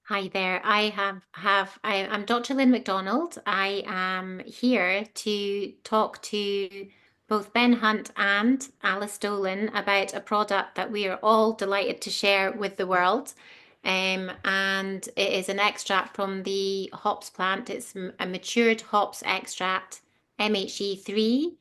Hi there. I'm Dr. Lynn McDonald. I am here to talk to both Ben Hunt and Alice Dolan about a product that we are all delighted to share with the world. And it is an extract from the hops plant. It's a matured hops extract, MHE3,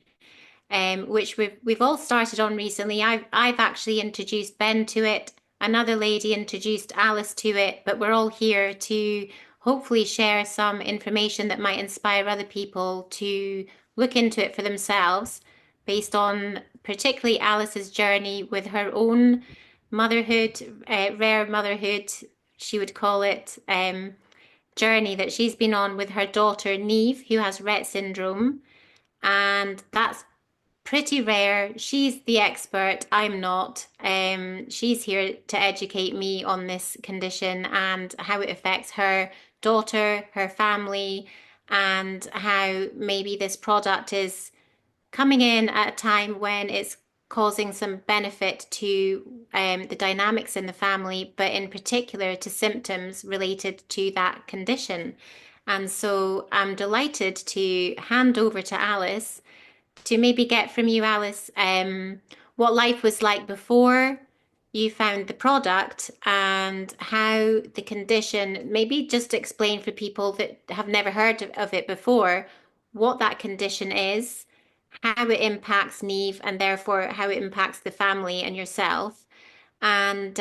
which we've all started on recently. I've actually introduced Ben to it. Another lady introduced Alice to it, but we're all here to hopefully share some information that might inspire other people to look into it for themselves, based on particularly Alice's journey with her own motherhood, rare motherhood, she would call it, journey that she's been on with her daughter Neve, who has Rett syndrome. And that's pretty rare. She's the expert. I'm not. She's here to educate me on this condition and how it affects her daughter, her family, and how maybe this product is coming in at a time when it's causing some benefit to the dynamics in the family, but in particular to symptoms related to that condition. And so I'm delighted to hand over to Alice to maybe get from you, Alice, what life was like before you found the product and how the condition, maybe just explain for people that have never heard of it before, what that condition is, how it impacts Neve, and therefore how it impacts the family and yourself, and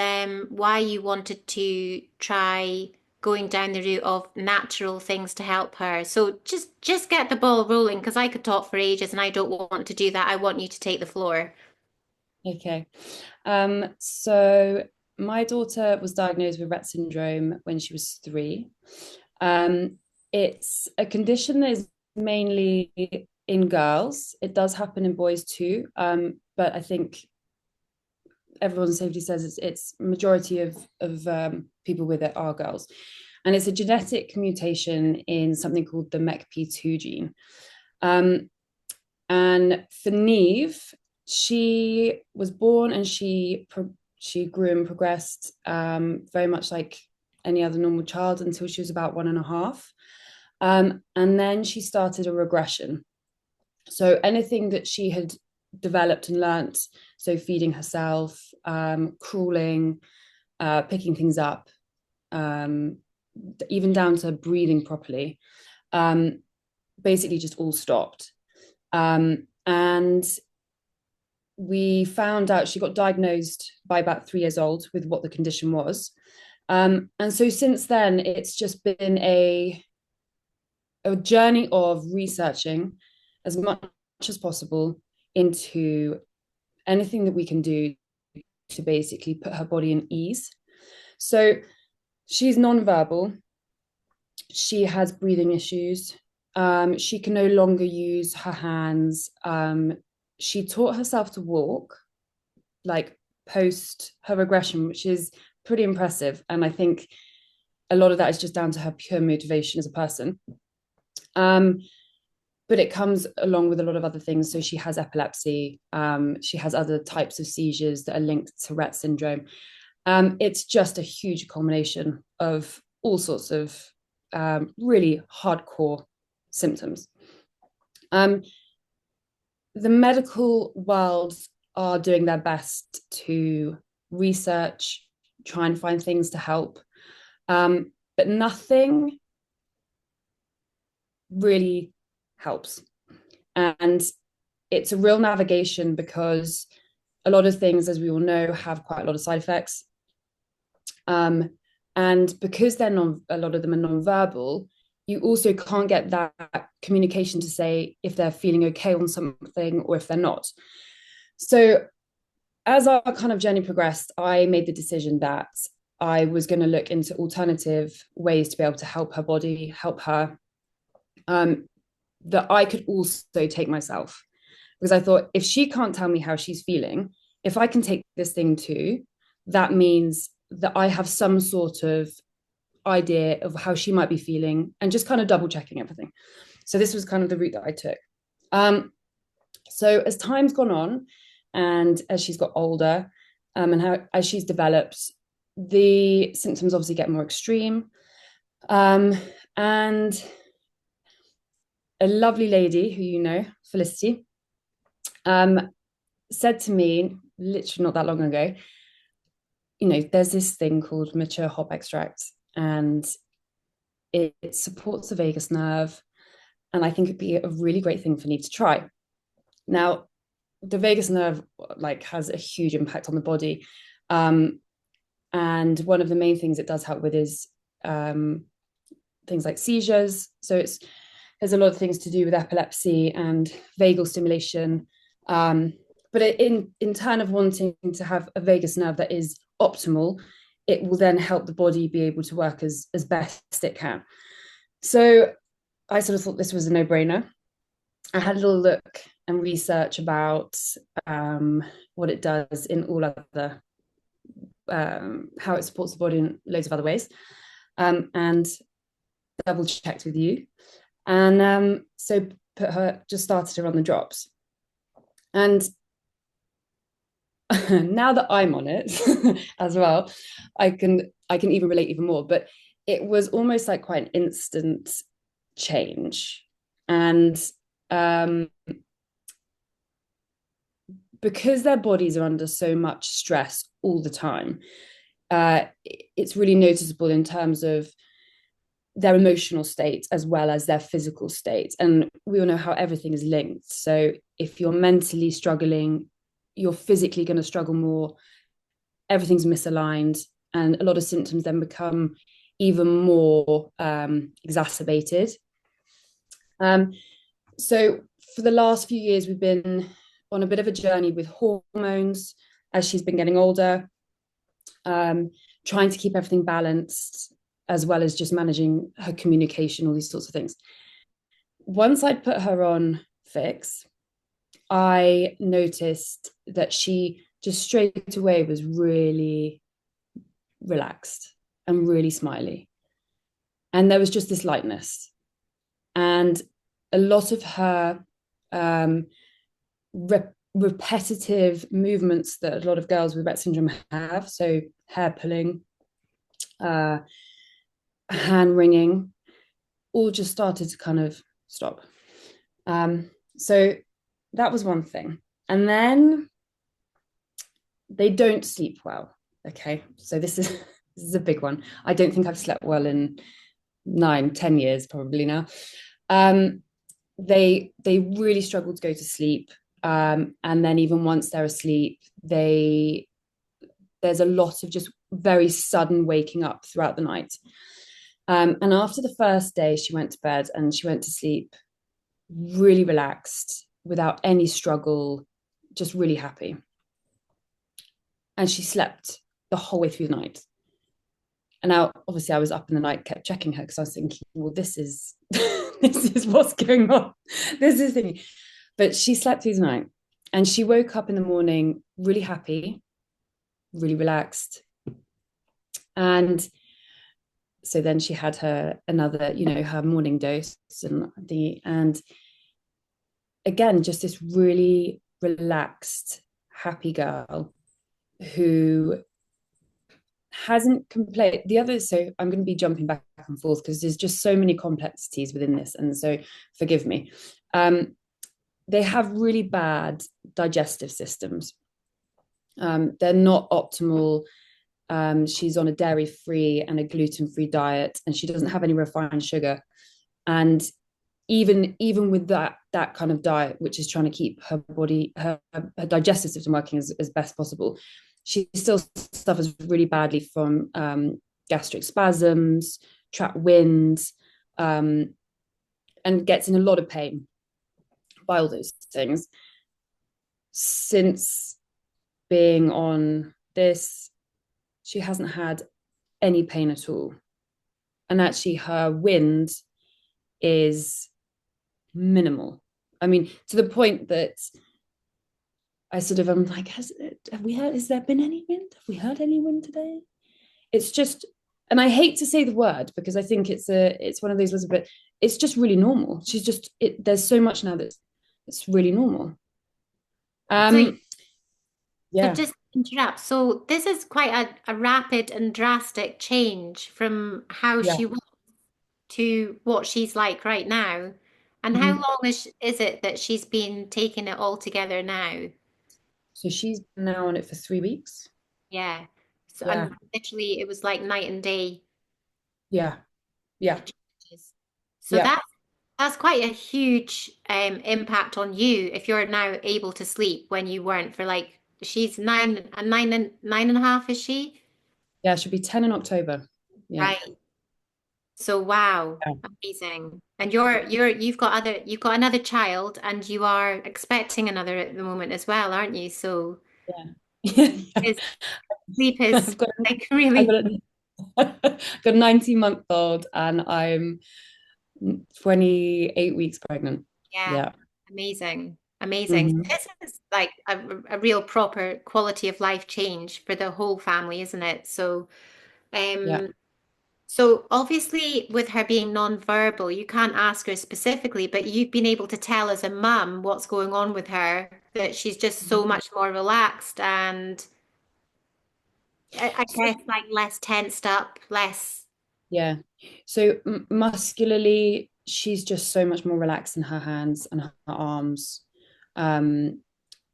why you wanted to try going down the route of natural things to help her. So just get the ball rolling because I could talk for ages and I don't want to do that. I want you to take the floor. Okay. So my daughter was diagnosed with Rett syndrome when she was 3. Um, it's a condition that is mainly in girls. It does happen in boys too. But I think everyone's safety says it's majority of people with it are girls. And it's a genetic mutation in something called the MECP2 gene. Um, and for Neve, she was born and she grew and progressed very much like any other normal child until she was about 1.5. And then she started a regression. So anything that she had developed and learnt, so feeding herself, crawling, picking things up, um, even down to breathing properly, um, basically just all stopped. And we found out she got diagnosed by about 3 years old with what the condition was. And so since then, it's just been a journey of researching as much as possible into anything that we can do to basically put her body in ease. So she's nonverbal. She has breathing issues. She can no longer use her hands. She taught herself to walk, like post her regression, which is pretty impressive. And I think a lot of that is just down to her pure motivation as a person. Um, but it comes along with a lot of other things. So she has epilepsy. She has other types of seizures that are linked to Rett syndrome. It's just a huge culmination of all sorts of really hardcore symptoms. Um, the medical world are doing their best to research, try and find things to help, but nothing really helps. And it's a real navigation because a lot of things, as we all know, have quite a lot of side effects. Um, and because a lot of them are non-verbal, you also can't get that communication to say if they're feeling okay on something or if they're not. So as our kind of journey progressed, I made the decision that I was going to look into alternative ways to be able to help her body, help her, um, that I could also take myself. Because I thought, if she can't tell me how she's feeling, if I can take this thing too, that means that I have some sort of idea of how she might be feeling and just kind of double checking everything. So this was kind of the route that I took. So as time's gone on and as she's got older, and how as she's developed, the symptoms obviously get more extreme. Um, and a lovely lady who you know, Felicity, um, said to me literally not that long ago, there's this thing called mature hop extract, and it supports the vagus nerve. And I think it'd be a really great thing for me to try. Now, the vagus nerve like has a huge impact on the body. And one of the main things it does help with is things like seizures. So there's a lot of things to do with epilepsy and vagal stimulation. But in turn of wanting to have a vagus nerve that is optimal, it will then help the body be able to work as best it can. So I sort of thought this was a no-brainer. I had a little look and research about what it does in all other, how it supports the body in loads of other ways, and double checked with you. And so just started her on the drops. And now that I'm on it as well, I can even relate even more. But it was almost like quite an instant change. And um, because their bodies are under so much stress all the time, it's really noticeable in terms of their emotional state as well as their physical state. And we all know how everything is linked. So if you're mentally struggling, you're physically going to struggle more. Everything's misaligned, and a lot of symptoms then become even more exacerbated. So for the last few years, we've been on a bit of a journey with hormones as she's been getting older, trying to keep everything balanced, as well as just managing her communication, all these sorts of things. Once I'd put her on pHix, I noticed that she just straight away was really relaxed and really smiley. And there was just this lightness. And a lot of her repetitive movements that a lot of girls with Rett syndrome have, so hair pulling, hand wringing, all just started to kind of stop. So that was one thing. And then they don't sleep well. Okay. So this is a big one. I don't think I've slept well in 9, 10 years probably now. They really struggle to go to sleep. And then even once they're asleep, there's a lot of just very sudden waking up throughout the night. And after the first day, she went to bed and she went to sleep really relaxed, without any struggle, just really happy. And she slept the whole way through the night. And now, obviously, I was up in the night, kept checking her because I was thinking, well, this is this is what's going on. This is thinking. But she slept through the night, and she woke up in the morning really happy, really relaxed. And so then she had her her morning dose, and again, just this really relaxed, happy girl who hasn't complained. The others, so I'm going to be jumping back and forth because there's just so many complexities within this, and so forgive me. They have really bad digestive systems. They're not optimal. She's on a dairy-free and a gluten-free diet, and she doesn't have any refined sugar. And even with that kind of diet, which is trying to keep her body, her digestive system working as best possible, she still suffers really badly from gastric spasms, trapped wind, and gets in a lot of pain by all those things. Since being on this, she hasn't had any pain at all. And actually her wind is minimal. I mean, to the point that I'm like, has there been any wind? Have we heard any wind today? It's just, and I hate to say the word because I think it's one of those words, but it's just really normal. She's just, there's so much now that's really normal. So, so Yeah. just interrupt. So this is quite a rapid and drastic change from how Yeah. she was to what she's like right now. And how Mhm. long is it that she's been taking it all together now? So she's now on it for 3 weeks. Yeah. So, Yeah. and literally it was like night and day, Yeah. the Yeah. changes. So Yeah. that's quite a huge impact on you if you're now able to sleep when you weren't for like she's nine and a half, is she? Yeah. She'll be 10 in October. Yeah. Right. So wow, Yeah. amazing. And you've got another child and you are expecting another at the moment as well, aren't you? So Yeah. Yeah. his sleep is I've got like I've got really, a, got a 19-month-old and I'm 28 weeks pregnant. yeah, Yeah. amazing. Amazing. Hmm. This is like a real proper quality of life change for the whole family, isn't it? So Yeah. um so obviously with her being non-verbal, you can't ask her specifically, but you've been able to tell as a mum what's going on with her, that she's just so Mhm. much more relaxed and I So, guess like less tensed up, less. yeah. So muscularly, she's just so much more relaxed in her hands and her arms. Um,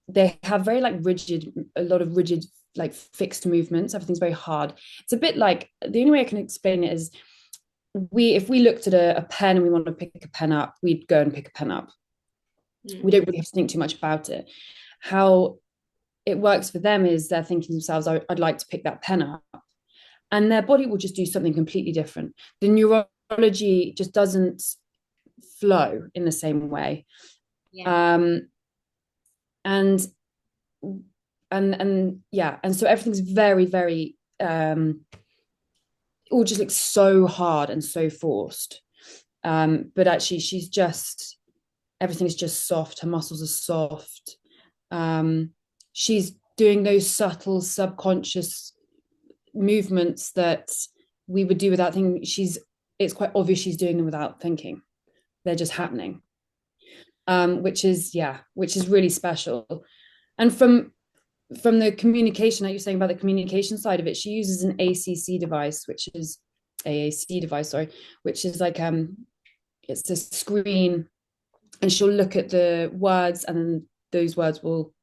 they have very like rigid, a lot of rigid, like fixed movements. Everything's very hard. It's a bit like the only way I can explain it is if we looked at a pen and we want to pick a pen up, we'd go and pick a pen up. We Mm, don't really have to think too much about it. How it works for them is they're thinking to themselves, I'd like to pick that pen up. And their body will just do something completely different. The neurology just doesn't flow in the same way. yeah. Um, and and yeah, and so everything's very, very it all just looks so hard and so forced. But actually she's just everything's just soft, her muscles are soft. Um, she's doing those subtle subconscious movements that we would do without thinking. It's quite obvious she's doing them without thinking. They're just happening. Which is really special. And from the communication that you're saying about the communication side of it, she uses an ACC device, which is AAC device, sorry, which is like it's a screen, and she'll look at the words, and then those words will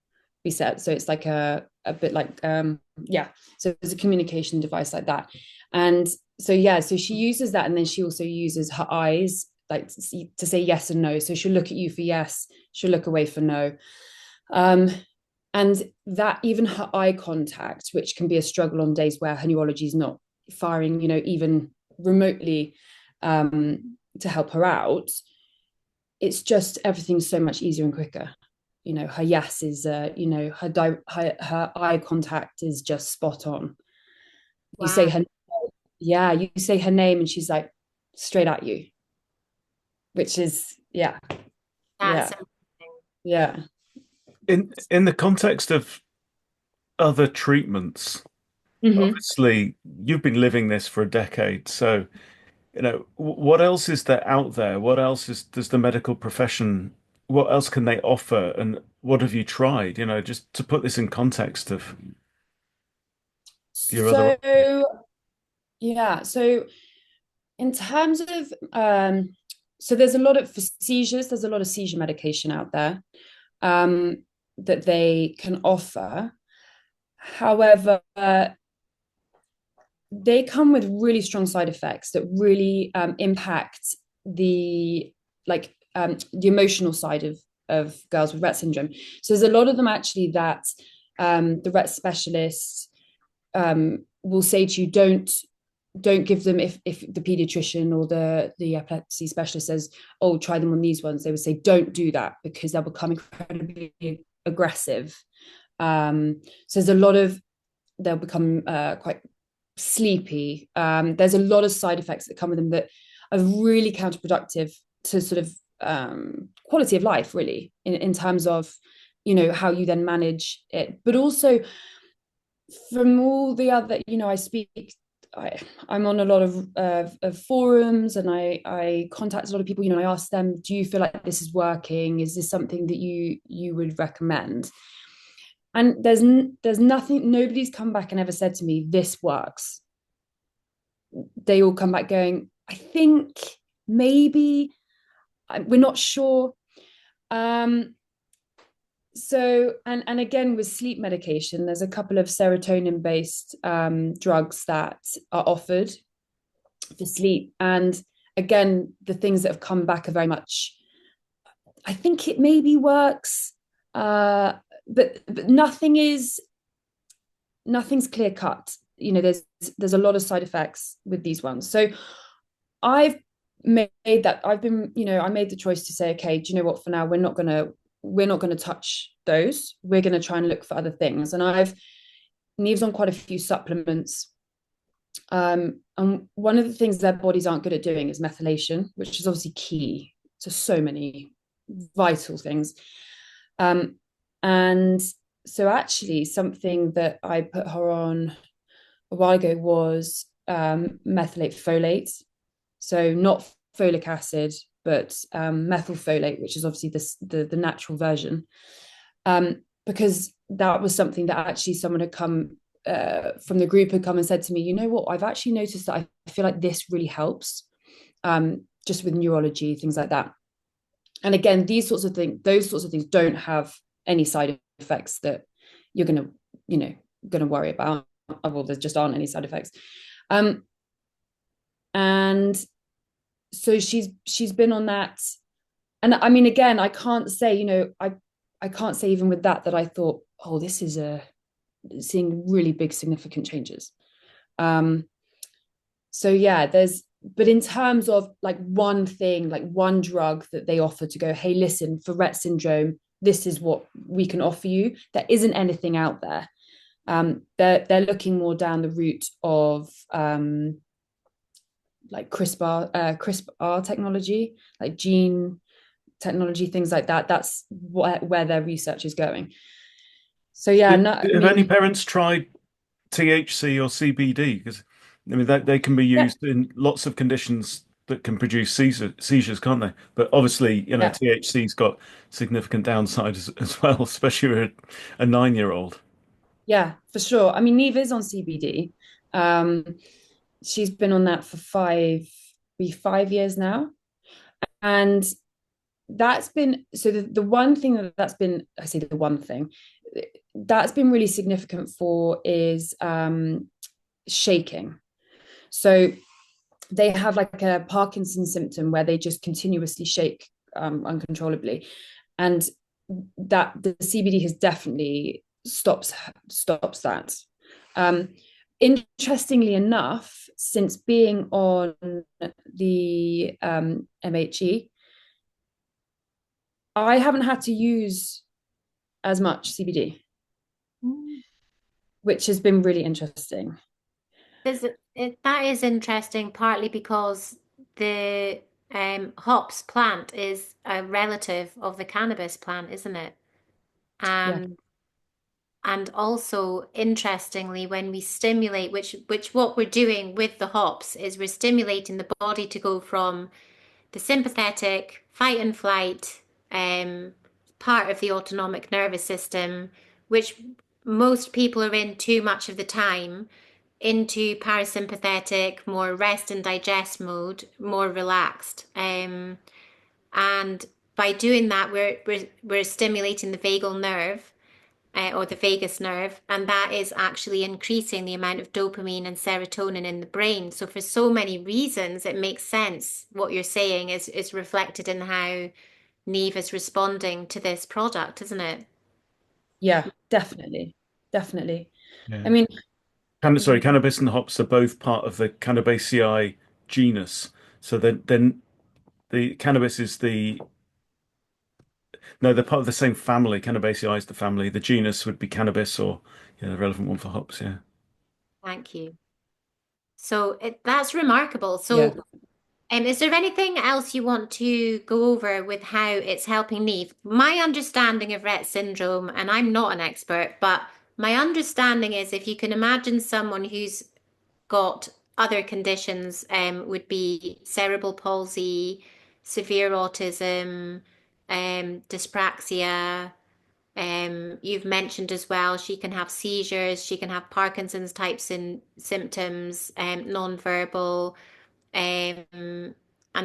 be set. So it's like a bit like yeah. So it's a communication device like that, and so yeah. So she uses that, and then she also uses her eyes like to say yes and no. So she'll look at you for yes, she'll look away for no. Um, and that even her eye contact, which can be a struggle on days where her neurology is not firing, even remotely to help her out, it's just everything's so much easier and quicker. Her yes is her eye contact is just spot on. You say Wow. her Yeah, you say her name and she's like straight at you, which is yeah. That's Yeah. amazing. Yeah. In the context of other treatments, Mm-hmm. obviously you've been living this for a decade, so what else is there out there? What else does the medical profession, what else can they offer, and what have you tried? Just to put this in context of your other. So yeah, so in terms of so there's a lot of for seizures, there's a lot of seizure medication out there um that they can offer. However, they come with really strong side effects that really impact the the emotional side of girls with Rett syndrome. So there's a lot of them actually that the Rett specialists will say to you, don't give them if the pediatrician or the epilepsy specialist says, oh, try them on these ones. They would say, don't do that because they'll become incredibly aggressive. So there's a lot of they'll become quite sleepy. There's a lot of side effects that come with them that are really counterproductive to sort of quality of life, really, in terms of how you then manage it, but also from all the other, I speak. I'm on a lot of forums, and I contact a lot of people. I ask them, "Do you feel like this is working? Is this something that you would recommend?" And there's nothing, nobody's come back and ever said to me, this works. They all come back going, I think maybe we're not sure. So and again with sleep medication, there's a couple of serotonin based drugs that are offered for sleep. And again, the things that have come back are very much, I think it maybe works, but nothing's clear cut. You know, there's a lot of side effects with these ones. So I've made that I've been, I made the choice to say, okay, do you know what, for now we're not gonna touch those. We're gonna try and look for other things. And Neve's on quite a few supplements. And one of the things their bodies aren't good at doing is methylation, which is obviously key to so many vital things. And so actually something that I put her on a while ago was methylate folate. So not folic acid, but methylfolate, which is obviously the natural version. Because that was something that actually someone had come from the group had come and said to me, you know what, I've actually noticed that I feel like this really helps, just with neurology, things like that. And again, those sorts of things don't have any side effects that you're gonna worry about. Well, there just aren't any side effects. And so she's been on that. And I mean, again, I can't say, I can't say even with that I thought, oh, this is seeing really big significant changes. So yeah, but in terms of like one thing, like one drug that they offer to go, hey, listen, for Rett syndrome, this is what we can offer you. There isn't anything out there. They're looking more down the route of like CRISPR technology, like gene technology, things like that. That's where their research is going. So yeah, no, I Have any mean, parents tried THC or CBD? Because I mean they can be yeah, used in lots of conditions that can produce seizures, can't they? But obviously, yeah, THC's got significant downsides as well, especially with a 9-year-old. yeah, for sure. I mean, Neve is on CBD. Um, she's been on that for 5 years now, and that's been so the one thing that's been, I say the one thing that's been really significant for is shaking. So they have like a Parkinson's symptom where they just continuously shake uncontrollably, and that the CBD has definitely stops that. Um, Interestingly enough, since being on the MHE, I haven't had to use as much CBD, Mm. which has been really interesting. That is interesting, partly because the hops plant is a relative of the cannabis plant, isn't it? Yeah, Um, and also, interestingly, when we stimulate, which what we're doing with the hops is we're stimulating the body to go from the sympathetic fight and flight um, part of the autonomic nervous system, which most people are in too much of the time, into parasympathetic, more rest and digest mode, more relaxed. And by doing that, we're stimulating the vagal nerve, or the vagus nerve, and that is actually increasing the amount of dopamine and serotonin in the brain. So for so many reasons, it makes sense. What you're saying is reflected in how Neve is responding to this product, isn't it? yeah, definitely, definitely. I Yeah. mean, Cannabis and hops are both part of the Cannabaceae genus. So then the cannabis is no, they're part of the same family. Cannabaceae is the family. The genus would be cannabis, or the relevant one for hops. Yeah. Thank you. So that's remarkable. yeah, So, is there anything else you want to go over with how it's helping Neve? My understanding of Rett syndrome, and I'm not an expert, but my understanding is if you can imagine someone who's got other conditions, would be cerebral palsy, severe autism, dyspraxia, You've mentioned as well, she can have seizures, she can have Parkinson's types in symptoms, non-verbal, and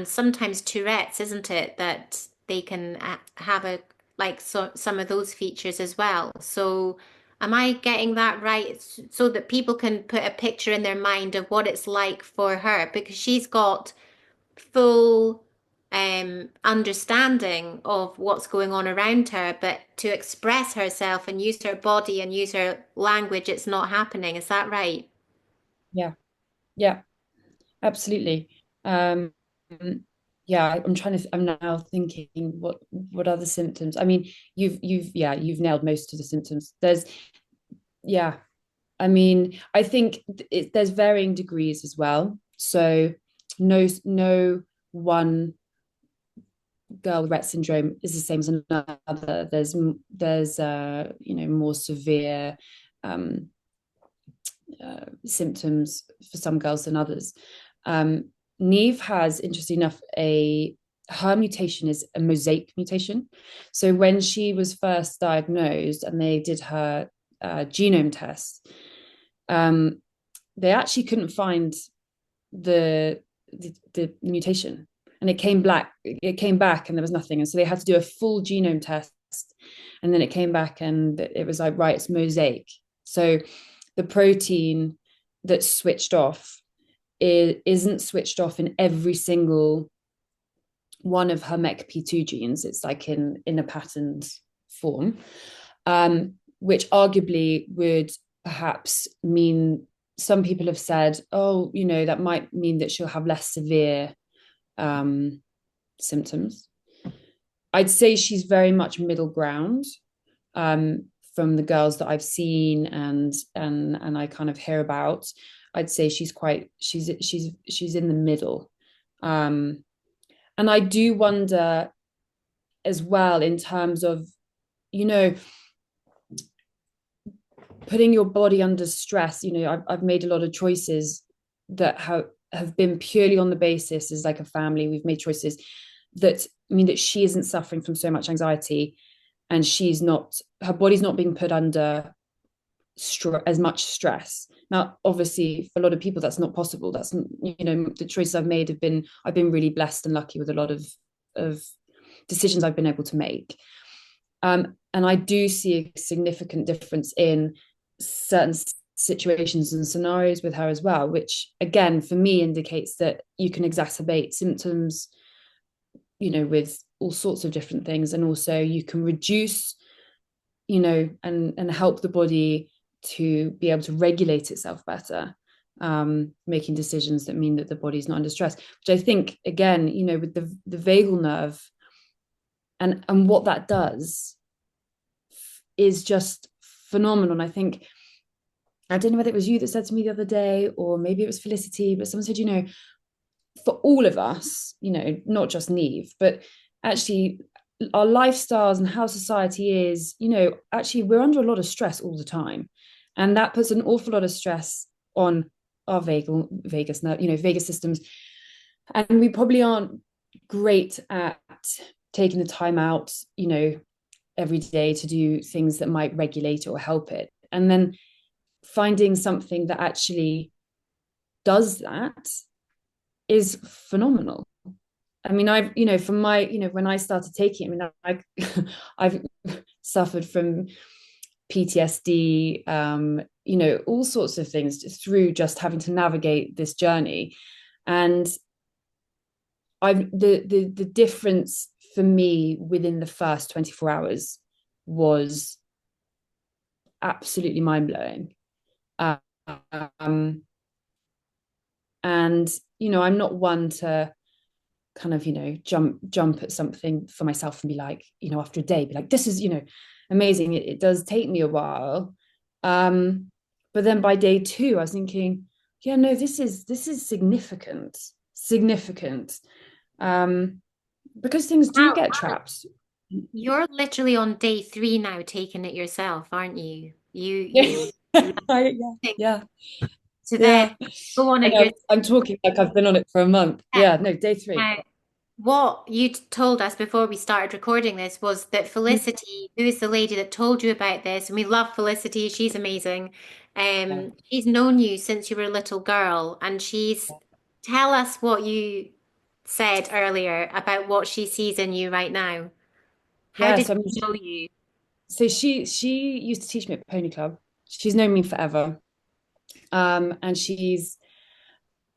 sometimes Tourette's, isn't it? That they can have a like some of those features as well. So, am I getting that right? So that people can put a picture in their mind of what it's like for her, because she's got full understanding of what's going on around her, but to express herself and use her body and use her language, it's not happening. Is that right? Yeah, yeah, absolutely. Um, yeah, I'm now thinking what other symptoms? I mean, you've nailed most of the symptoms. Yeah, I mean, I think there's varying degrees as well. So no one girl with Rett syndrome is the same as another. There's more severe um, symptoms for some girls than others. Neve has, interesting enough, her mutation is a mosaic mutation. So when she was first diagnosed and they did her genome test, um, they actually couldn't find the mutation, and it came back and there was nothing, and so they had to do a full genome test, and then it came back and it was like, right, it's mosaic. So the protein that's switched off isn't switched off in every single one of her MECP2 genes. It's like in a patterned form, which arguably would perhaps mean, some people have said, oh, that might mean that she'll have less severe symptoms. I'd say she's very much middle ground, from the girls that I've seen and I kind of hear about. I'd say she's in the middle. And I do wonder as well, in terms of, you know, putting your body under stress. I've made a lot of choices that have been purely on the basis, as like a family, we've made choices that mean that she isn't suffering from so much anxiety, and her body's not being put under as much stress. Now, obviously, for a lot of people, that's not possible. That's, the choices I've been really blessed and lucky with a lot of decisions I've been able to make. And I do see a significant difference in certain situations and scenarios with her as well, which again, for me, indicates that you can exacerbate symptoms, with all sorts of different things. And also you can reduce, and help the body to be able to regulate itself better, making decisions that mean that the body's not under stress, which I think, again, with the vagal nerve and what that does is just phenomenal. And I think, I don't know whether it was you that said to me the other day, or maybe it was Felicity, but someone said, for all of us, not just Neve, but actually our lifestyles and how society is, actually we're under a lot of stress all the time. And that puts an awful lot of stress on our vagus systems. And we probably aren't great at taking the time out, every day to do things that might regulate or help it. And then finding something that actually does that is phenomenal. I mean, from my, when I started taking it, I mean, I've suffered from PTSD, all sorts of things through just having to navigate this journey. And the difference for me within the first 24 hours was absolutely mind-blowing. Um, and I'm not one to kind of jump at something for myself and be like, after a day, be like, this is amazing. It does take me a while, but then by day 2 I was thinking, yeah, no, this is significant, because things do Wow, get trapped. you're literally on day 3 now, taking it yourself, aren't you? Yeah. Yeah, Take yeah, to then yeah. go on I it know, yourself. I'm talking like I've been on it for a month. Yeah, no, day 3. what you told us before we started recording this was that Felicity, who is the lady that told you about this, and we love Felicity, she's amazing. She's known you since you were a little girl, and tell us what you said earlier about what she sees in you right now. How Yeah, did so I mean, she know you? so she used to teach me at Pony Club. She's known me forever. And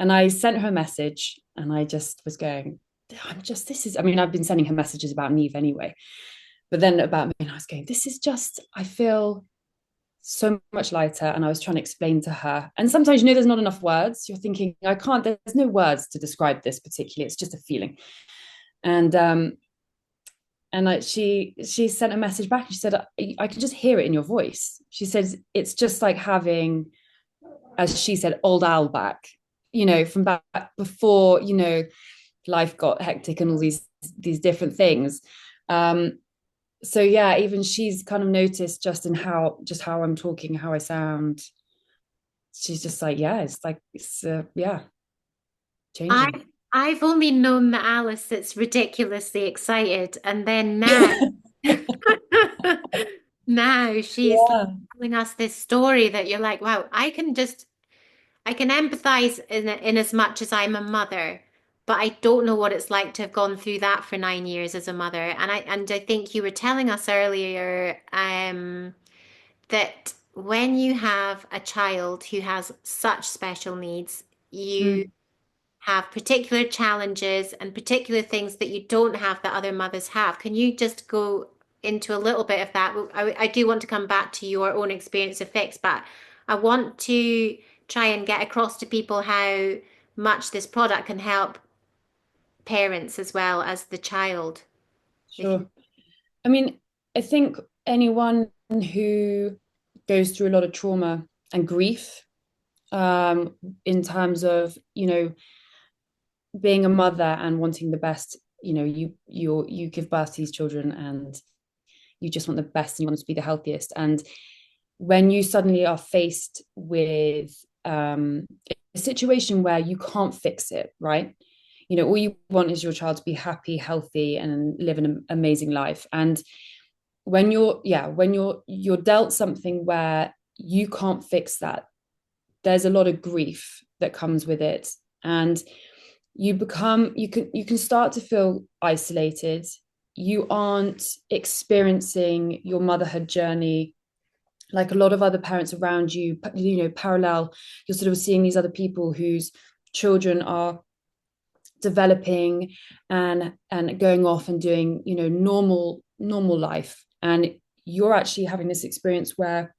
I sent her a message and I just was going, I mean, I've been sending her messages about Neve anyway, but then about me, and I was going, this is just, I feel so much lighter. And I was trying to explain to her. And sometimes, there's not enough words. You're thinking, there's no words to describe this particularly. It's just a feeling. And she sent a message back. She said, I can just hear it in your voice. She says, it's just like having, as she said, old Al back, from back before, life got hectic and all these different things. So yeah, even she's kind of noticed how I'm talking, how I sound. She's just like, yeah, it's like, yeah, I changing. I've only known the Alice that's ridiculously excited, and then now, now she's Yeah, telling us this story that you're like, wow, I can empathize in as much as I'm a mother, but I don't know what it's like to have gone through that for 9 years as a mother. And I think you were telling us earlier, that when you have a child who has such special needs, you mm, have particular challenges and particular things that you don't have that other mothers have. Can you just go into a little bit of that? I do want to come back to your own experience of pHix, but I want to try and get across to people how much this product can help parents as well as the child. If you, sure. I mean, I think anyone who goes through a lot of trauma and grief, um, in terms of, being a mother and wanting the best, you give birth to these children and you just want the best and you want them to be the healthiest. And when you suddenly are faced with a situation where you can't fix it, right? All you want is your child to be happy, healthy, and live an amazing life. And when you're dealt something where you can't fix that, there's a lot of grief that comes with it. And you can start to feel isolated. You aren't experiencing your motherhood journey like a lot of other parents around you, parallel. You're sort of seeing these other people whose children are developing and going off and doing, normal life, and you're actually having this experience where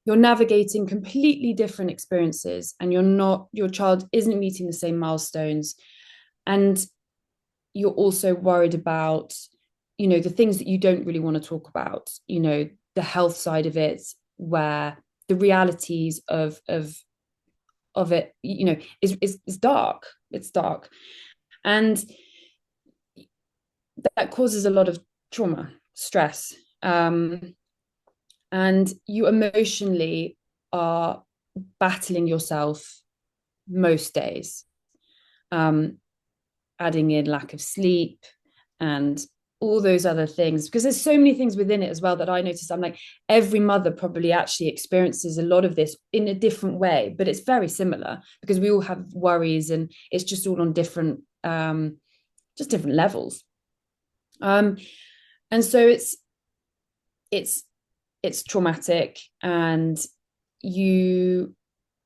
you're navigating completely different experiences, and your child isn't meeting the same milestones, and you're also worried about, the things that you don't really want to talk about, the health side of it, where the realities of it, is dark. It's dark. And that causes a lot of trauma, stress. And you emotionally are battling yourself most days. Um, Adding in lack of sleep and all those other things, because there's so many things within it as well that I notice. I'm like, every mother probably actually experiences a lot of this in a different way, but it's very similar because we all have worries, and it's just all on different, just different levels. um and so it's it's traumatic, and you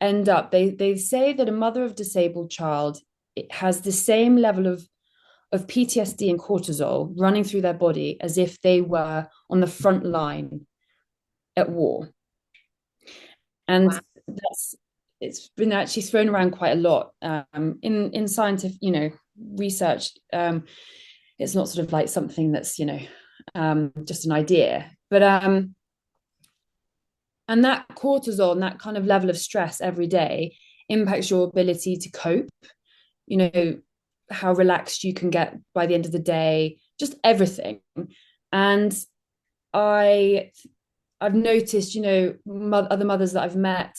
end up, they say that a mother of disabled child, it has the same level of PTSD and cortisol running through their body as if they were on the front line at war. And wow. that's, it's been actually thrown around quite a lot, in scientific, research. It's not sort of like something that's, just an idea, but and that cortisol and that kind of level of stress every day impacts your ability to cope, you know, how relaxed you can get by the end of the day, just everything. And I I've noticed, other mothers that I've met,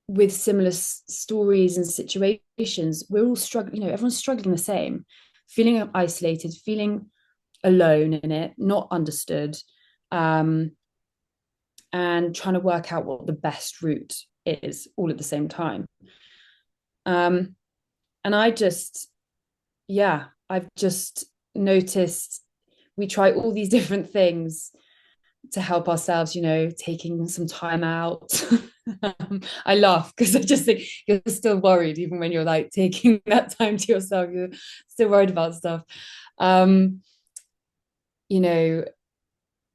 with similar stories and situations, we're all struggling, everyone's struggling the same, feeling isolated, feeling alone in it, not understood, um, and trying to work out what the best route is all at the same time. Um, and I've just noticed we try all these different things to help ourselves, taking some time out. I laugh because I just think you're still worried, even when you're like taking that time to yourself, you're still worried about stuff. Um, you know,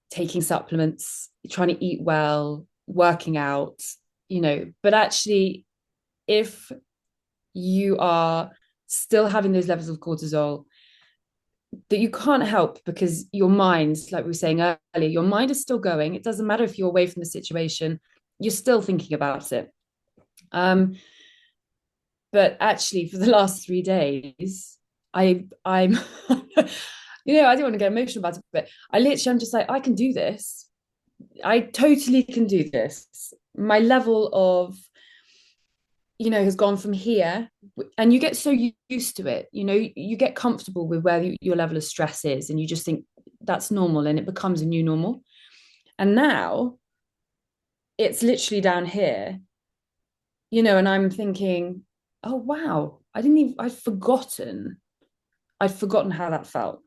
taking supplements, trying to eat well, working out, but actually, if you are still having those levels of cortisol that you can't help because your mind, like we were saying earlier, your mind is still going. It doesn't matter if you're away from the situation, you're still thinking about it. But actually, for the last 3 days, I'm I don't want to get emotional about it, but I'm just like, I can do this. I totally can do this. My level of, has gone from here, and you get so used to it, you get comfortable with where your level of stress is, and you just think that's normal, and it becomes a new normal. And now it's literally down here, and I'm thinking, oh wow, I'd forgotten how that felt.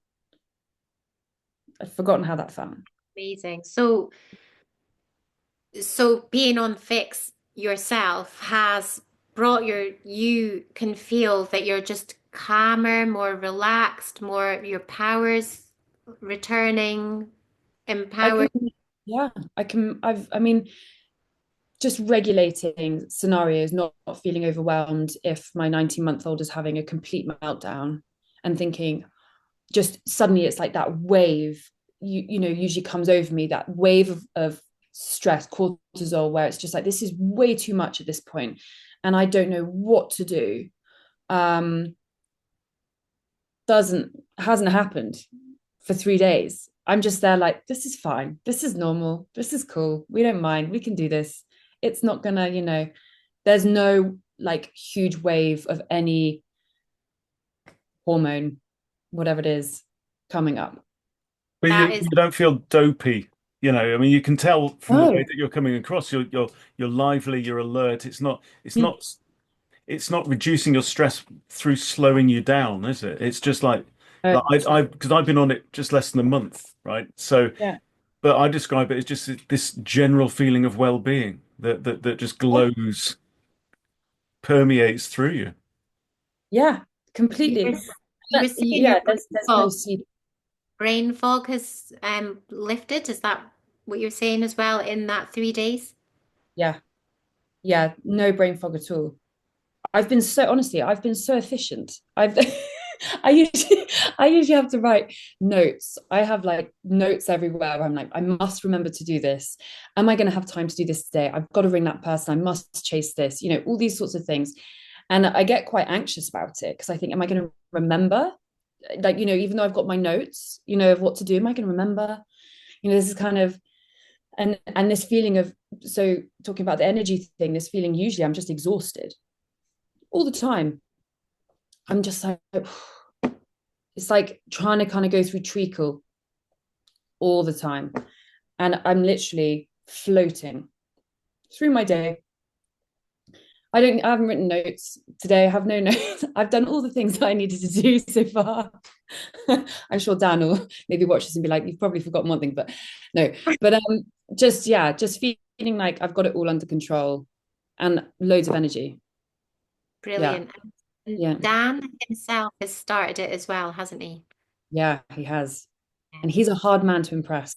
I'd forgotten how that felt. Amazing. So being on pHix yourself has brought you can feel that you're just calmer, more relaxed, more your powers returning, I can, empowered. yeah, I mean, just regulating scenarios, not feeling overwhelmed if my 19-month-old is having a complete meltdown, and thinking, just suddenly it's like that wave, usually comes over me, that wave of stress, cortisol, where it's just like, this is way too much at this point, and I don't know what to do. Um, doesn't hasn't happened for 3 days. I'm just there like, this is fine. This is normal. This is cool. We don't mind. We can do this. It's not gonna, there's no like huge wave of any hormone, whatever it is, coming up. But you, That is you don't feel dopey, I mean, you can tell from the way Oh, that you're coming across. You're lively, you're alert. It's not reducing your stress through slowing you down, is it? It's just like I because I've been on it just less than a month, right? So, yeah. but I describe it as just this general feeling of well-being that just glows, permeates through you. Yeah, you were, completely. you were saying your Yeah, there's no sleep. brain fog has lifted. Is that what you're saying as well in that 3 days? Yeah, yeah, no brain fog at all. I've been so efficient. I usually I usually have to write notes. I have like notes everywhere where I'm like, I must remember to do this. Am I going to have time to do this today? I've got to ring that person. I must chase this, all these sorts of things. And I get quite anxious about it because I think, am I going to remember? Like, even though I've got my notes, of what to do, am I going to remember? This is kind of, and this feeling of, so talking about the energy thing, this feeling, usually I'm just exhausted all the time. I'm just like, it's like trying to kind of go through treacle all the time. And I'm literally floating through my day. I haven't written notes today. I have no notes. I've done all the things that I needed to do so far. I'm sure Dan will maybe watch this and be like, you've probably forgotten one thing, but no. But just feeling like I've got it all under control and loads of energy. Yeah. Brilliant. And Yeah. Dan himself has started it as well, hasn't he? Yeah, he has. Yeah. And he's a hard man to impress.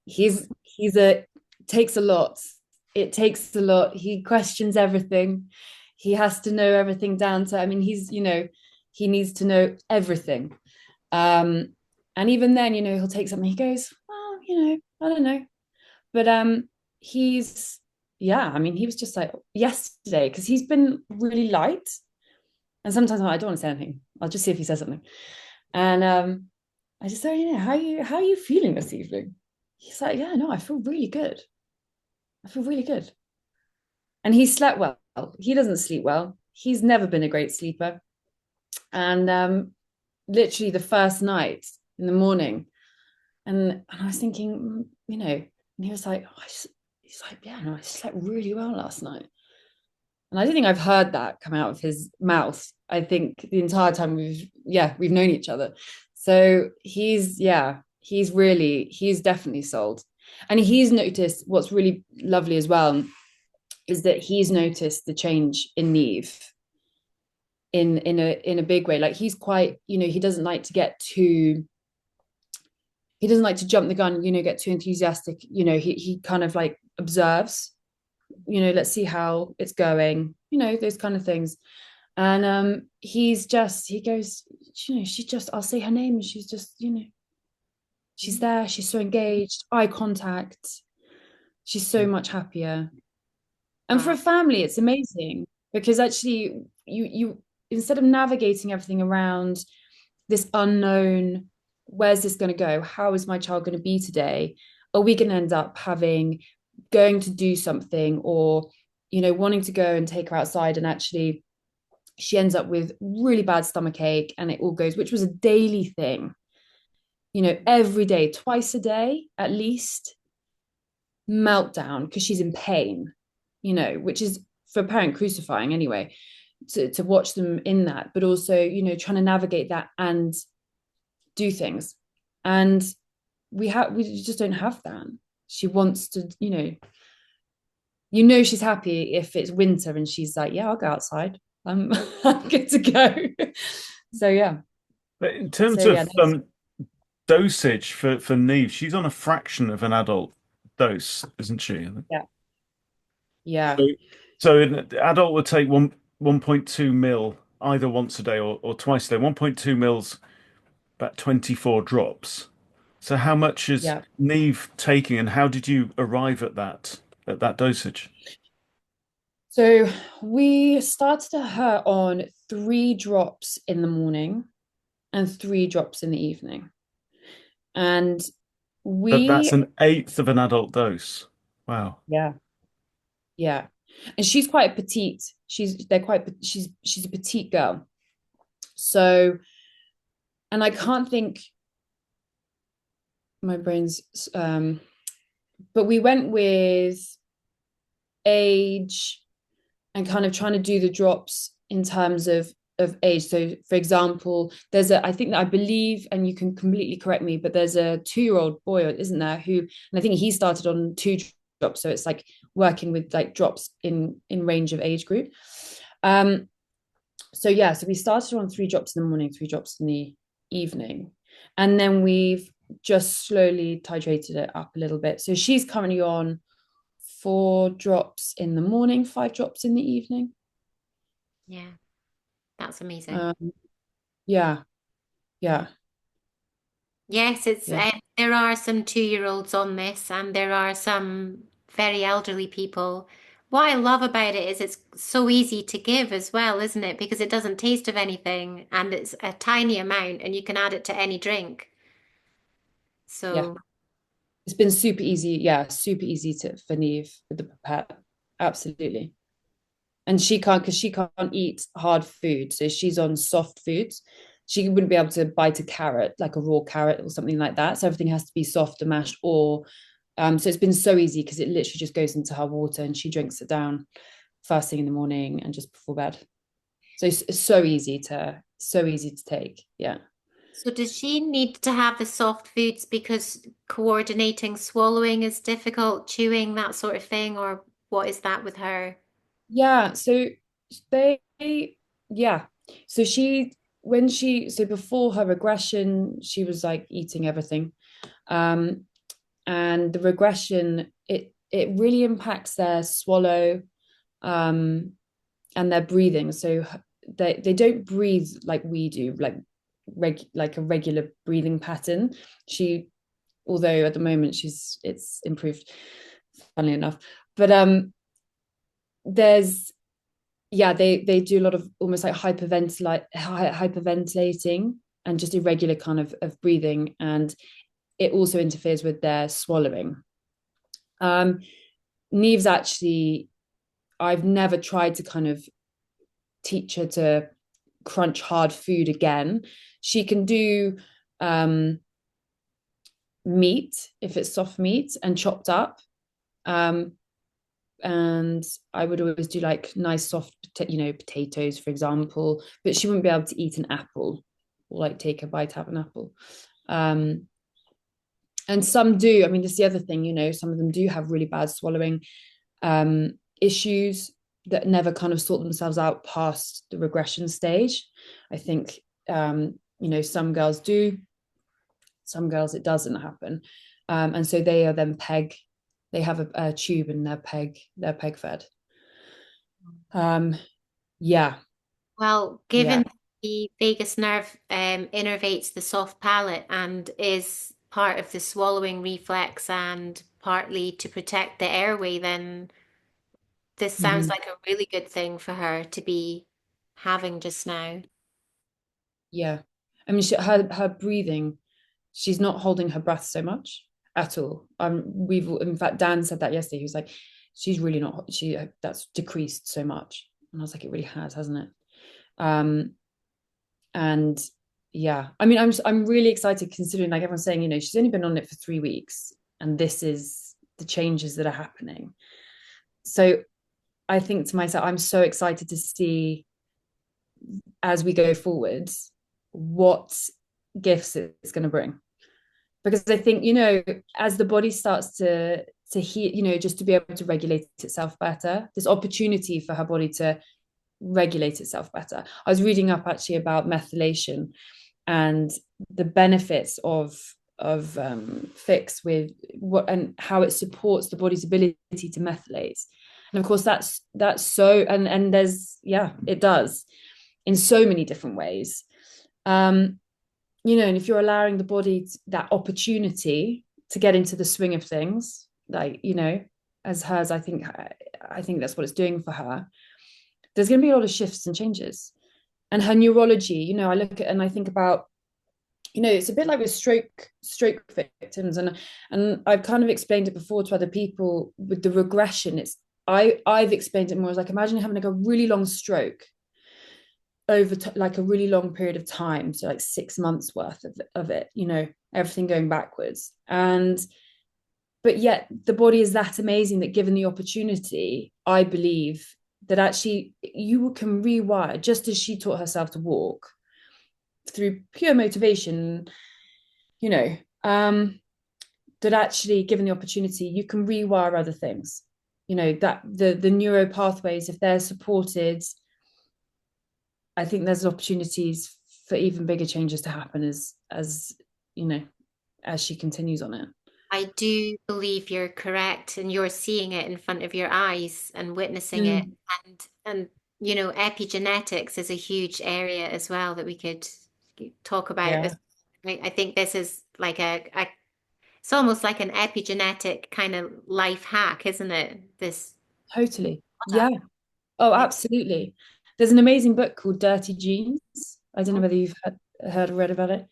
He's a takes a lot. It takes a lot. He questions everything. He has to know everything down to, I mean, he needs to know everything. Um, and even then, he'll take something, he goes, well, I don't know. But he's yeah, I mean, he was just like yesterday, because he's been really light. And sometimes I don't want to say anything. I'll just see if he says something. And I just said, how are you feeling this evening? He's like, yeah, no, I feel really good. I feel really good. And he slept well. He doesn't sleep well. He's never been a great sleeper. And literally the first night in the morning, and I was thinking, and he was like, he's like, yeah, no, I slept really well last night. And I don't think I've heard that come out of his mouth. I think the entire time we've known each other. So he's definitely sold. And he's noticed what's really lovely as well is that he's noticed the change in Neve in a big way. Like he's quite, he doesn't like to jump the gun, get too enthusiastic. He kind of like observes, let's see how it's going, those kind of things. And he goes, I'll say her name and she's just, she's there, she's so engaged, eye contact, she's so much happier. And for Wow. a family, it's amazing because actually you instead of navigating everything around this unknown, where's this going to go? How is my child going to be today? Are we going to end up going to do something or, wanting to go and take her outside and actually she ends up with really bad stomach ache and it all goes, which was a daily thing, every day, twice a day at least, meltdown because she's in pain, which is for a parent crucifying anyway, to watch them in that, but also, trying to navigate that and do things. And we just don't have that. She wants to, she's happy if it's winter and she's like, yeah, I'll go outside. I'm good to go. So yeah. But in So terms yeah, of dosage for Neve, she's on a fraction of an adult dose, isn't she? yeah, yeah, So, so an adult would take 1.2 mil either once a day or twice a day. 1.2 mils, about 24 drops. So how much is yeah. Neve taking, and how did you arrive at that dosage? So we started her on 3 drops in the morning and 3 drops in the evening. And That's we, an eighth of an adult dose. Wow. yeah, yeah. And she's quite petite. She's a petite girl. So, and I can't think, my brain's, but we went with age and kind of trying to do the drops in terms of age. So, for example, I think that I believe, and you can completely correct me, but there's a 2-year-old boy, isn't there, and I think he started on 2 drops. So it's like working with like drops in range of age group. So yeah, so we started on 3 drops in the morning, 3 drops in the evening, and then we've just slowly titrated it up a little bit. So she's currently on 4 drops in the morning, 5 drops in the evening. Yeah, that's amazing. Um, yeah, yeah, Yes, it's yeah, there are some 2-year-olds on this, and there are some very elderly people. What I love about it is it's so easy to give as well, isn't it? Because it doesn't taste of anything, and it's a tiny amount, and you can add it to any drink. yeah. So, It's been super easy. Yeah, super easy for Neve with the pipette. Absolutely. And because she can't eat hard food, so she's on soft foods. She wouldn't be able to bite a carrot, like a raw carrot or something like that. So everything has to be soft and mashed, or so it's been so easy because it literally just goes into her water and she drinks it down first thing in the morning and just before bed. So it's so easy to take. Yeah. so does she need to have the soft foods because coordinating swallowing is difficult, chewing, that sort of thing, or what is that with her? Yeah. So they, yeah. So before her regression, she was like eating everything. And the regression, it really impacts their swallow, and their breathing. So they don't breathe like we do, like a regular breathing pattern. She, although at the moment it's improved, funnily enough. But there's they do a lot of almost like hyperventilating and just irregular kind of breathing, and it also interferes with their swallowing. Neve's actually I've never tried to kind of teach her to crunch hard food again. She can do meat if it's soft meat and chopped up. Um, and I would always do like nice soft, potatoes, for example. But she wouldn't be able to eat an apple or like take a bite out of an apple. Um, and some do. I mean, this is the other thing. Some of them do have really bad swallowing issues that never kind of sort themselves out past the regression stage. I think some girls do, some girls it doesn't happen, and so they are then they have a tube and they're peg fed. Yeah, Well, yeah. given the vagus nerve innervates the soft palate and is part of the swallowing reflex and partly to protect the airway, then this sounds Mm-hmm. like a really good thing for her to be having just now. Yeah, I mean, her breathing, she's not holding her breath so much at all. We've in fact Dan said that yesterday. He was like, she's really not. That's decreased so much, and I was like, it really has, hasn't it? Um, and yeah, I mean, I'm really excited considering, like everyone's saying, she's only been on it for 3 weeks, and this is the changes that are happening. So I think to myself, I'm so excited to see as we go forward what gifts it's going to bring, because I think as the body starts to heal, just to be able to regulate itself better, there's opportunity for her body to regulate itself better. I was reading up actually about methylation and the benefits of pHix with what and how it supports the body's ability to methylate. And of course that's so, and there's, yeah, it does in so many different ways. And if you're allowing the body that opportunity to get into the swing of things, like, as hers, I think that's what it's doing for her. There's going to be a lot of shifts and changes. And her neurology, I look at and I think about, it's a bit like with stroke victims, and I've kind of explained it before to other people with the regression. I've explained it more as like, imagine having like a really long stroke over like a really long period of time, so like 6 months worth of it, everything going backwards. And but yet the body is that amazing that given the opportunity, I believe that actually you can rewire, just as she taught herself to walk through pure motivation, you know that actually given the opportunity you can rewire other things, that the neuro pathways, if they're supported, I think there's opportunities for even bigger changes to happen you know as she continues on it. I do believe you're correct, and you're seeing it in front of your eyes and witnessing it. Mm, And epigenetics is a huge area as well that we could talk about. yeah, I think this is like it's almost like an epigenetic kind of life hack, isn't it? This totally. Yeah. product. Oh, Yeah. absolutely. There's an amazing book called Dirty Genes. I don't know Oh, whether you've heard or read about it,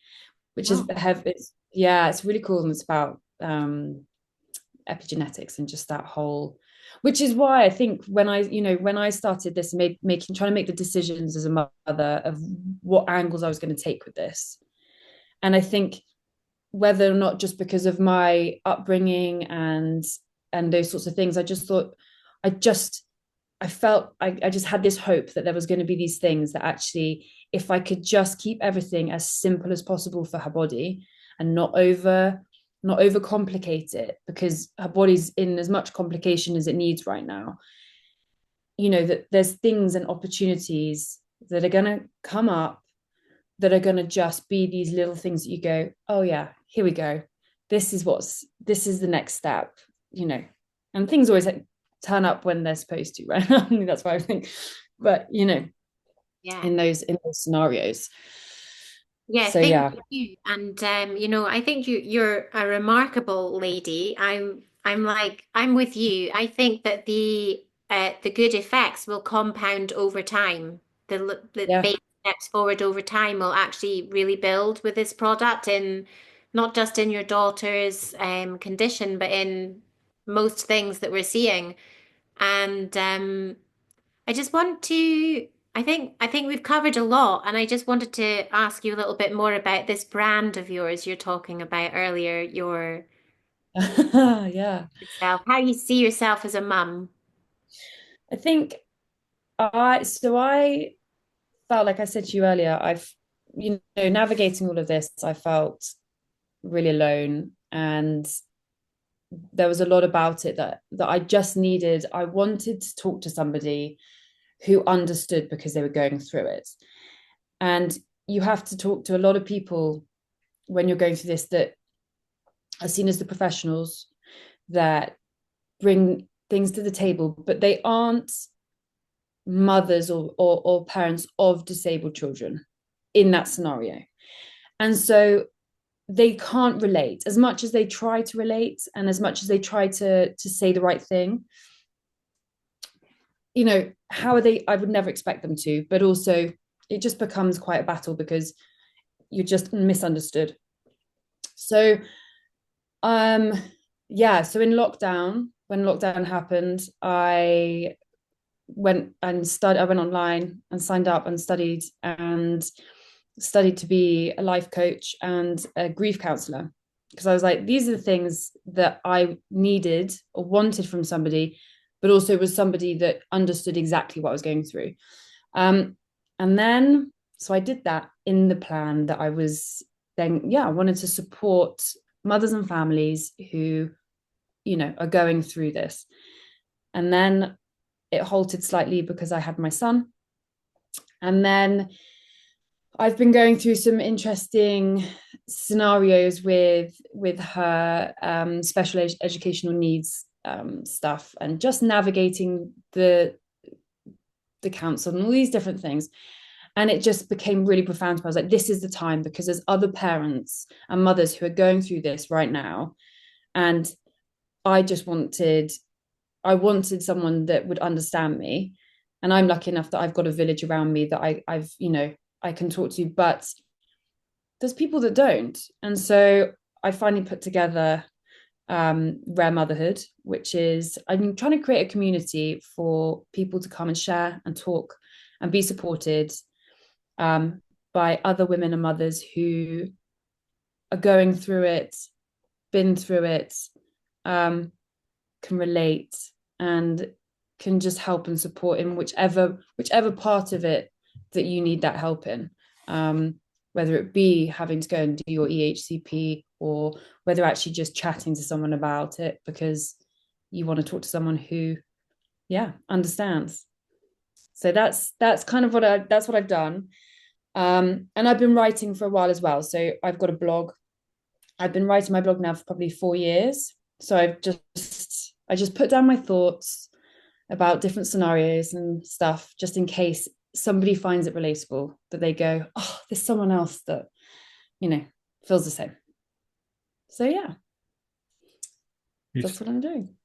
which is no. yeah, it's really cool, and it's about epigenetics and just that whole, which is why I think when I started this and trying to make the decisions as a mother of what angles I was going to take with this. And I think whether or not just because of my upbringing and those sorts of things, I just thought, I just I felt I just had this hope that there was going to be these things that actually, if I could just keep everything as simple as possible for her body and not overcomplicate it, because her body's in as much complication as it needs right now, that there's things and opportunities that are going to come up that are going to just be these little things that you go, oh yeah, here we go, this is the next step, and things always turn up when they're supposed to, right? I mean, that's why I think, but Yeah. in those scenarios. Yeah, So thank yeah, you. And I think you're a remarkable lady. I'm with you. I think that the good effects will compound over time. The yeah, baby steps forward over time will actually really build with this product, in not just in your daughter's condition, but in most things that we're seeing. And I just want to, I think we've covered a lot, and I just wanted to ask you a little bit more about this brand of yours you're talking about earlier, Yeah. yourself, how you see yourself as a mum. I think I felt like I said to you earlier, navigating all of this, I felt really alone, and there was a lot about it that I just needed. I wanted to talk to somebody who understood because they were going through it. And you have to talk to a lot of people when you're going through this that are seen as the professionals that bring things to the table, but they aren't mothers or parents of disabled children in that scenario. And so they can't relate as much as they try to relate and as much as they try to say the right thing. How are they? I would never expect them to, but also it just becomes quite a battle because you're just misunderstood. So um so in lockdown, when lockdown happened, I went online and signed up and studied to be a life coach and a grief counselor, because I was like, these are the things that I needed or wanted from somebody, but also was somebody that understood exactly what I was going through. And then, so I did that in the plan that I was then, I wanted to support mothers and families who, are going through this. And then it halted slightly because I had my son. And then I've been going through some interesting scenarios with her special educational needs stuff, and just navigating the council and all these different things. And it just became really profound. I was like, this is the time, because there's other parents and mothers who are going through this right now. And I just wanted someone that would understand me. And I'm lucky enough that I've got a village around me that I can talk to, but there's people that don't. And so I finally put together Rare Motherhood, which is, I'm trying to create a community for people to come and share and talk and be supported um, by other women and mothers who are going through it, been through it, um, can relate, and can just help and support in whichever part of it that you need that help in. Whether it be having to go and do your EHCP, or whether actually just chatting to someone about it because you want to talk to someone who, understands. So that's kind of that's what I've done. And I've been writing for a while as well. So I've got a blog. I've been writing my blog now for probably 4 years. So I just put down my thoughts about different scenarios and stuff, just in case somebody finds it relatable, that they go, oh, there's someone else that, you know, feels the same. So yeah, that's what I'm doing.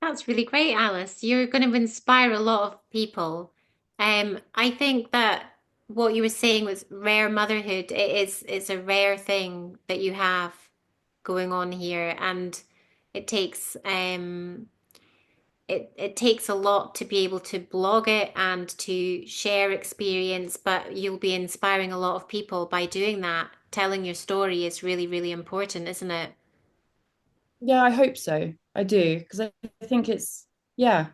That's really great, Alice. You're going to inspire a lot of people. I think that what you were saying was rare motherhood. It's a rare thing that you have going on here, and it takes it takes a lot to be able to blog it and to share experience, but you'll be inspiring a lot of people by doing that. Telling your story is really, really important, isn't it? Yeah, I hope so. I do, because I think yeah,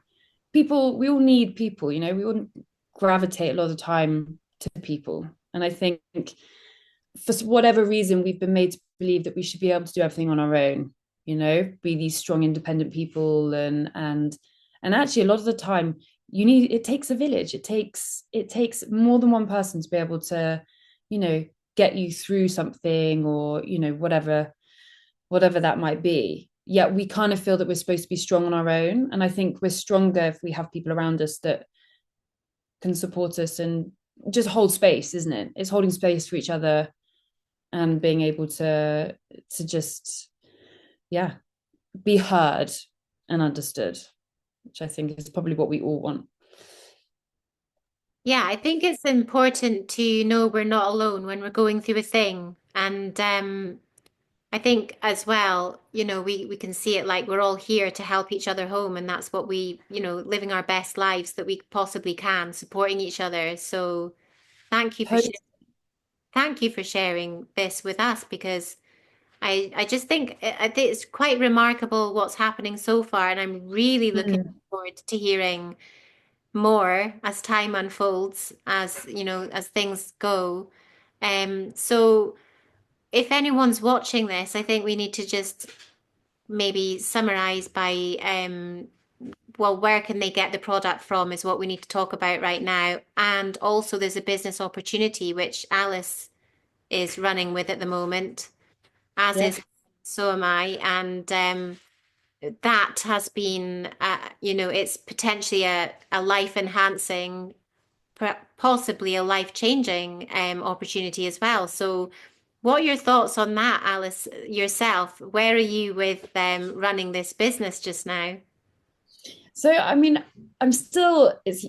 we all need people, we all gravitate a lot of the time to people. And I think for whatever reason, we've been made to believe that we should be able to do everything on our own, be these strong, independent people. And actually, a lot of the time, it takes a village. It takes more than one person to be able to, you know, get you through something, or, whatever that might be. Yet we kind of feel that we're supposed to be strong on our own. And I think we're stronger if we have people around us that can support us and just hold space, isn't it? It's holding space for each other and being able to just, yeah, be heard and understood, which I think is probably what we all want. Yeah, I think it's important to know we're not alone when we're going through a thing. And I think as well, we can see it like we're all here to help each other home, and that's what living our best lives that we possibly can, supporting each other. So thank you for sh Totally. thank you for sharing this with us because I just think I think it's quite remarkable what's happening so far, and I'm really looking Mm. forward to hearing more as time unfolds, as things go. So if anyone's watching this, I think we need to just maybe summarize by well, where can they get the product from is what we need to talk about right now. And also there's a business opportunity which Alice is running with at the moment, as Yeah. is so am I. And that has been it's potentially a life enhancing, possibly a life changing opportunity as well. So what are your thoughts on that, Alice, yourself? Where are you with running this business just now? So I mean, I'm still it's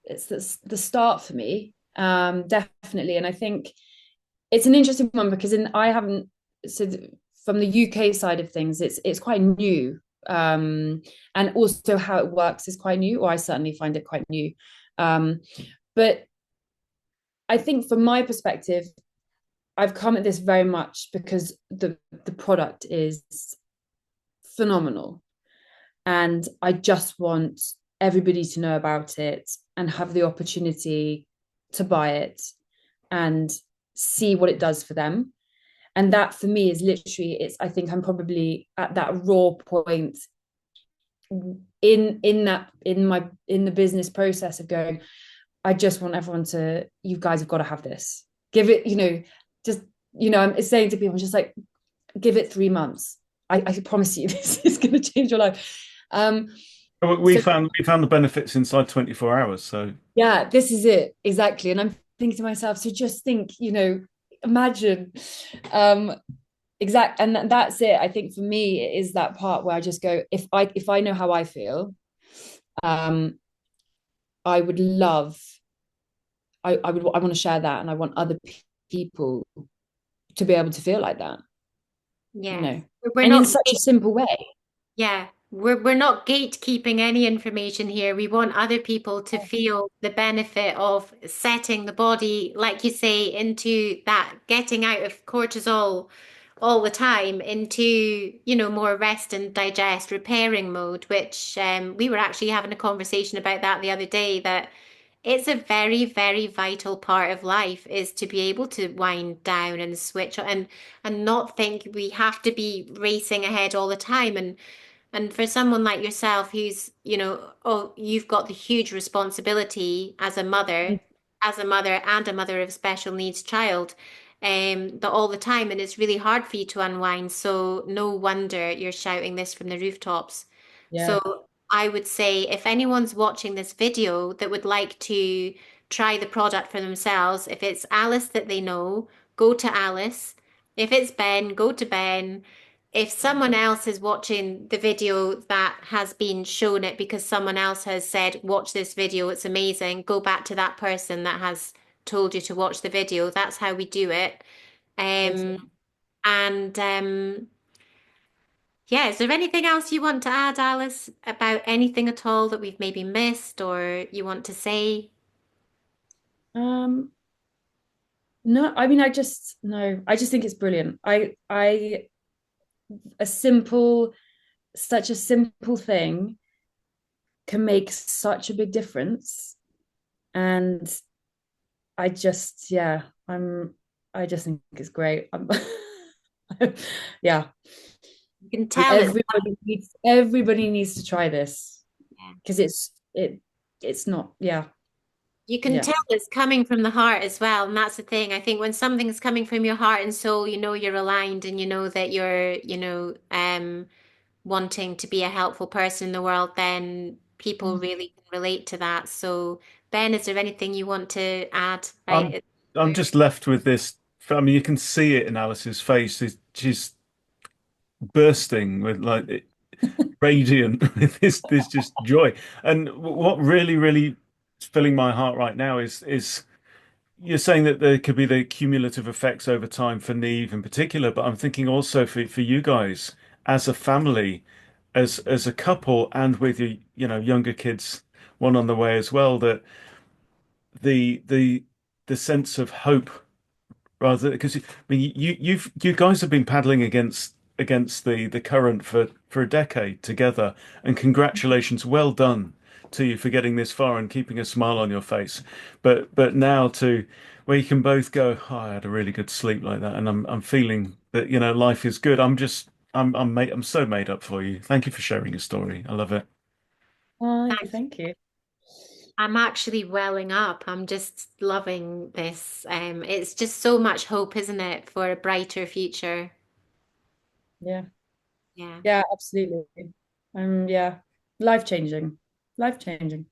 it's the start for me, definitely, and I think it's an interesting one because in I haven't so from the UK side of things, it's quite new, and also how it works is quite new, or I certainly find it quite new. Um, but I think from my perspective, I've come at this very much because the product is phenomenal, and I just want everybody to know about it and have the opportunity to buy it and see what it does for them. And that for me is literally it's I think I'm probably at that raw point in the business process of going, I just want everyone to, you guys have got to have this, give it, just I'm saying to people, I'm just like, give it 3 months. I promise you this is going to change your life. We So found the benefits inside 24 hours. So yeah, this is it exactly. And I'm thinking to myself, so just think, imagine, um, exact, and that's it. I think for me, it is that part where I just go, if I know how I feel, um, I would love, I want to share that, and I want other people to be able to feel like that, you Yes. know, We're and in not such a simple way. Yeah, we're not gatekeeping any information here. We want other people to feel the benefit of setting the body, like you say, into that getting out of cortisol all the time into, more rest and digest, repairing mode, which we were actually having a conversation about that the other day, that it's a very, very vital part of life is to be able to wind down and switch and not think we have to be racing ahead all the time. And for someone like yourself, who's, oh, you've got the huge responsibility as a mother and a mother of special needs child, but all the time, and it's really hard for you to unwind. So no wonder you're shouting this from the rooftops. Yeah. So I would say if anyone's watching this video that would like to try the product for themselves, if it's Alice that they know, go to Alice. If it's Ben, go to Ben. If someone else is watching the video that has been shown it because someone else has said, watch this video, it's amazing, go back to that person that has told you to watch the video. That's how we do it. Um, Totally. and yeah, is there anything else you want to add, Alice, about anything at all that we've maybe missed or you want to say? Um, no, I mean, I just no, I just think it's brilliant. A simple, such a simple thing can make such a big difference. And yeah, I just think it's great. Yeah, You can tell it's everybody needs to try this because it's not, yeah, You can yeah. tell it's coming from the heart as well. And that's the thing. I think when something's coming from your heart and soul, you know you're aligned and you know that you're, wanting to be a helpful person in the world, then people really can relate to that. So, Ben, is there anything you want to add? I'm Right. I'm just left with this. I mean, you can see it in Alice's face. She's bursting with radiant with this just joy. And what really is filling my heart right now is you're saying that there could be the cumulative effects over time for Neve in particular, but I'm thinking also for you guys as a family, as a couple, and with your younger kids, one on the way as well. That the the the sense of hope rather because I mean you guys have been paddling against the current for a decade together, and congratulations, well done to you for getting this far and keeping a smile on your face. But now to where you can both go, oh, I had a really good sleep like that, and I'm feeling that life is good. I'm so made up for you. Thank you for sharing your story. I love it. Oh, Thank you. thank you. I'm actually welling up. I'm just loving this. It's just so much hope, isn't it, for a brighter future? Yeah. Yeah. Yeah, absolutely. Yeah, life changing, life changing.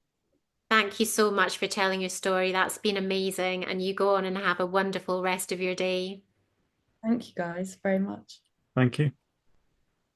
Thank you so much for telling your story. That's been amazing. And you go on and have a wonderful rest of your day. Thank you guys very much. Thank you.